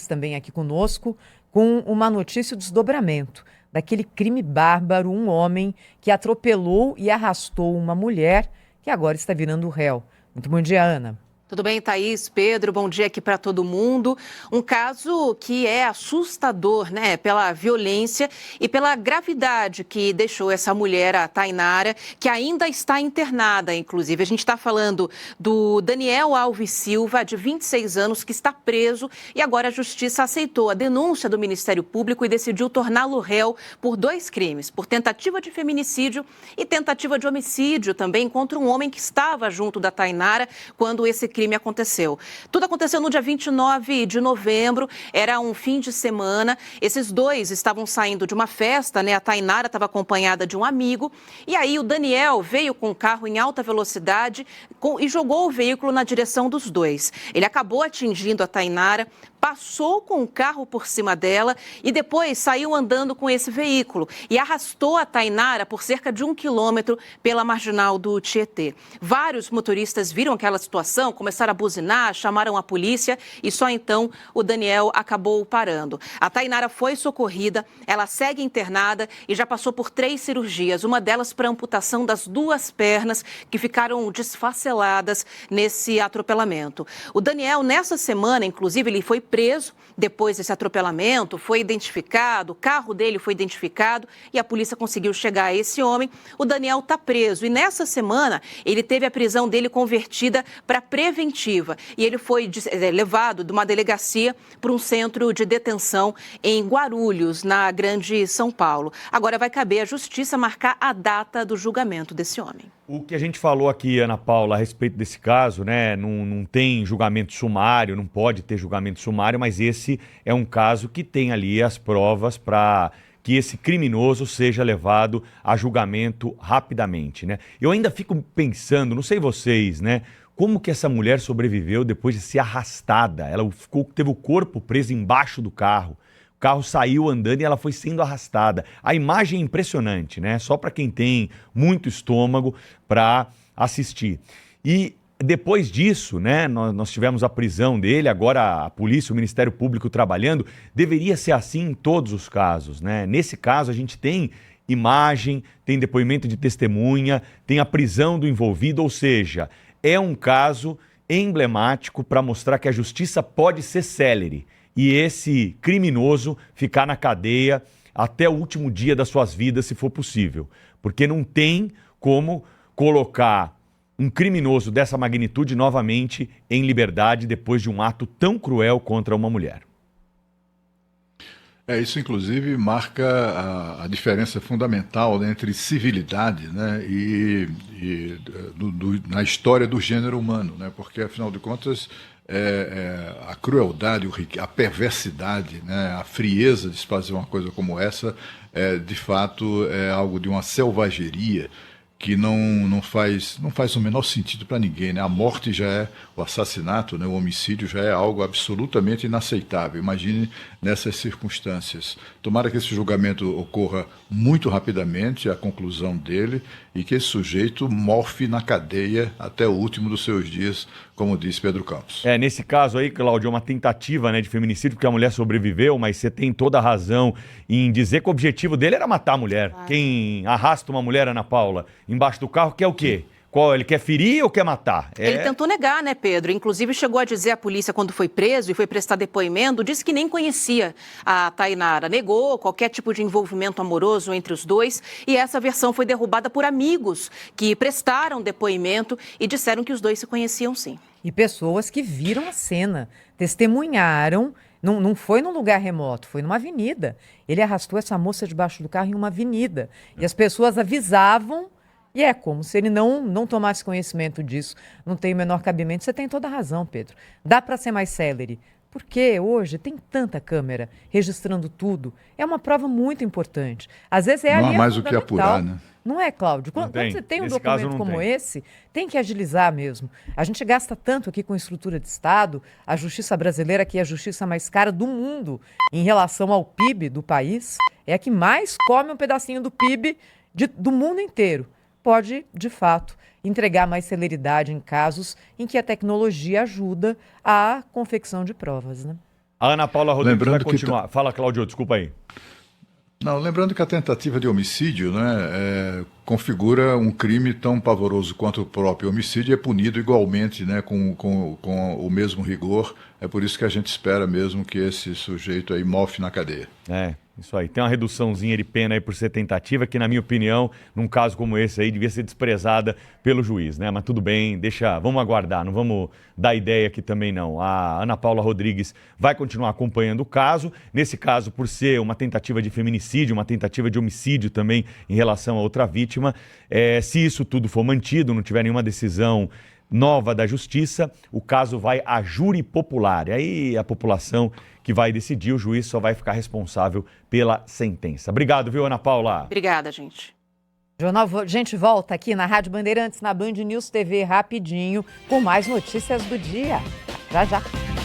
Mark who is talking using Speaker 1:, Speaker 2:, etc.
Speaker 1: Soares, também aqui conosco, com uma notícia de desdobramento daquele crime bárbaro, um homem que atropelou e arrastou uma mulher que agora está virando réu. Muito bom dia, Ana.
Speaker 2: Tudo bem, Thaís, Pedro, bom dia aqui para todo mundo. Um caso que é assustador, né, pela violência e pela gravidade que deixou essa mulher, a Tainara, que ainda está internada, inclusive. A gente está falando do Daniel Alves Silva, de 26 anos, que está preso e agora a Justiça aceitou a denúncia do Ministério Público e decidiu torná-lo réu por 2 crimes, por tentativa de feminicídio e tentativa de homicídio também contra um homem que estava junto da Tainara quando esse crime aconteceu. Tudo aconteceu no dia 29 de novembro, era um fim de semana. Esses 2 estavam saindo de uma festa, né? A Tainara estava acompanhada de um amigo e aí o Daniel veio com o carro em alta velocidade e jogou o veículo na direção dos 2. Ele acabou atingindo a Tainara, passou com o carro por cima dela e depois saiu andando com esse veículo e arrastou a Tainara por cerca de 1 quilômetro pela marginal do Tietê. Vários motoristas viram aquela situação, começaram a buzinar, chamaram a polícia e só então o Daniel acabou parando. A Tainara foi socorrida, ela segue internada e já passou por 3 cirurgias, uma delas para amputação das 2 pernas que ficaram desfaceladas nesse atropelamento. O Daniel, nessa semana, inclusive, ele foi preso depois desse atropelamento, foi identificado, o carro dele foi identificado e a polícia conseguiu chegar a esse homem. O Daniel está preso e nessa semana ele teve a prisão dele convertida para preventiva e ele foi levado de uma delegacia para um centro de detenção em Guarulhos, na Grande São Paulo. Agora vai caber à Justiça marcar a data do julgamento desse homem.
Speaker 3: O que a gente falou aqui, Ana Paula, a respeito desse caso, né, não tem julgamento sumário, não pode ter julgamento sumário, mas esse é um caso que tem ali as provas para que esse criminoso seja levado a julgamento rapidamente, né? Eu ainda fico pensando, não sei vocês, né, como que essa mulher sobreviveu depois de ser arrastada? Ela teve o corpo preso embaixo do carro. O carro saiu andando e ela foi sendo arrastada. A imagem é impressionante, né? Só para quem tem muito estômago para assistir. E depois disso, né, nós tivemos a prisão dele, agora a polícia, o Ministério Público trabalhando. Deveria ser assim em todos os casos, né? Nesse caso a gente tem imagem, tem depoimento de testemunha, tem a prisão do envolvido, ou seja, é um caso emblemático para mostrar que a justiça pode ser célere e esse criminoso ficar na cadeia até o último dia das suas vidas, se for possível. Porque não tem como colocar um criminoso dessa magnitude novamente em liberdade depois de um ato tão cruel contra uma mulher.
Speaker 4: Isso inclusive marca a diferença fundamental, né, entre civilidade, né, na história do gênero humano, né, porque afinal de contas a crueldade, a perversidade, né, a frieza de se fazer uma coisa como essa, de fato é algo de uma selvageria que não faz o menor sentido para ninguém, né? A morte já é, o assassinato, né, o homicídio já é algo absolutamente inaceitável. Imagine nessas circunstâncias. Tomara que esse julgamento ocorra muito rapidamente, a conclusão dele, e que esse sujeito morfe na cadeia até o último dos seus dias, como disse Pedro Campos.
Speaker 3: Nesse caso aí, Cláudio, é uma tentativa, né, de feminicídio, porque a mulher sobreviveu, mas você tem toda a razão em dizer que o objetivo dele era matar a mulher. Quem arrasta uma mulher, Ana Paula, embaixo do carro, quer o quê? Qual? Ele quer ferir ou quer matar?
Speaker 2: Ele tentou negar, né, Pedro? Inclusive chegou a dizer à polícia quando foi preso e foi prestar depoimento, disse que nem conhecia a Tainara. Negou qualquer tipo de envolvimento amoroso entre os dois e essa versão foi derrubada por amigos que prestaram depoimento e disseram que os dois se conheciam sim.
Speaker 1: E pessoas que viram a cena, testemunharam, não foi num lugar remoto, foi numa avenida. Ele arrastou essa moça debaixo do carro em uma avenida e as pessoas avisavam. E é como se ele não tomasse conhecimento disso, não tem o menor cabimento. Você tem toda a razão, Pedro. Dá para ser mais célere, porque hoje tem tanta câmera registrando tudo. É uma prova muito importante. Às vezes
Speaker 4: não há mais o que apurar, né?
Speaker 1: Não é, Cláudio? Quando você tem um documento como esse, tem que agilizar mesmo. A gente gasta tanto aqui com estrutura de Estado, a justiça brasileira, que é a justiça mais cara do mundo em relação ao PIB do país, é a que mais come um pedacinho do PIB do mundo inteiro. Pode, de fato, entregar mais celeridade em casos em que a tecnologia ajuda a confecção de provas, né?
Speaker 3: A Ana Paula Rodrigues vai
Speaker 4: Lembrando que
Speaker 3: continuar. Fala, Cláudio, desculpa aí.
Speaker 4: Não, lembrando que a tentativa de homicídio, né, configura um crime tão pavoroso quanto o próprio homicídio e é punido igualmente, né, com o mesmo rigor. É por isso que a gente espera mesmo que esse sujeito aí mofe na cadeia.
Speaker 3: É, isso aí. Tem uma reduçãozinha de pena aí por ser tentativa, que na minha opinião, num caso como esse aí, devia ser desprezada pelo juiz, né? Mas tudo bem, vamos aguardar, não vamos dar ideia aqui também não. A Ana Paula Rodrigues vai continuar acompanhando o caso. Nesse caso, por ser uma tentativa de feminicídio, uma tentativa de homicídio também em relação a outra vítima, se isso tudo for mantido, não tiver nenhuma decisão nova da Justiça, o caso vai a júri popular. E aí a população que vai decidir, o juiz só vai ficar responsável pela sentença. Obrigado, viu, Ana Paula?
Speaker 2: Obrigada, gente.
Speaker 1: Jornal, gente, volta aqui na Rádio Bandeirantes, na Band News TV, rapidinho, com mais notícias do dia. Já, já.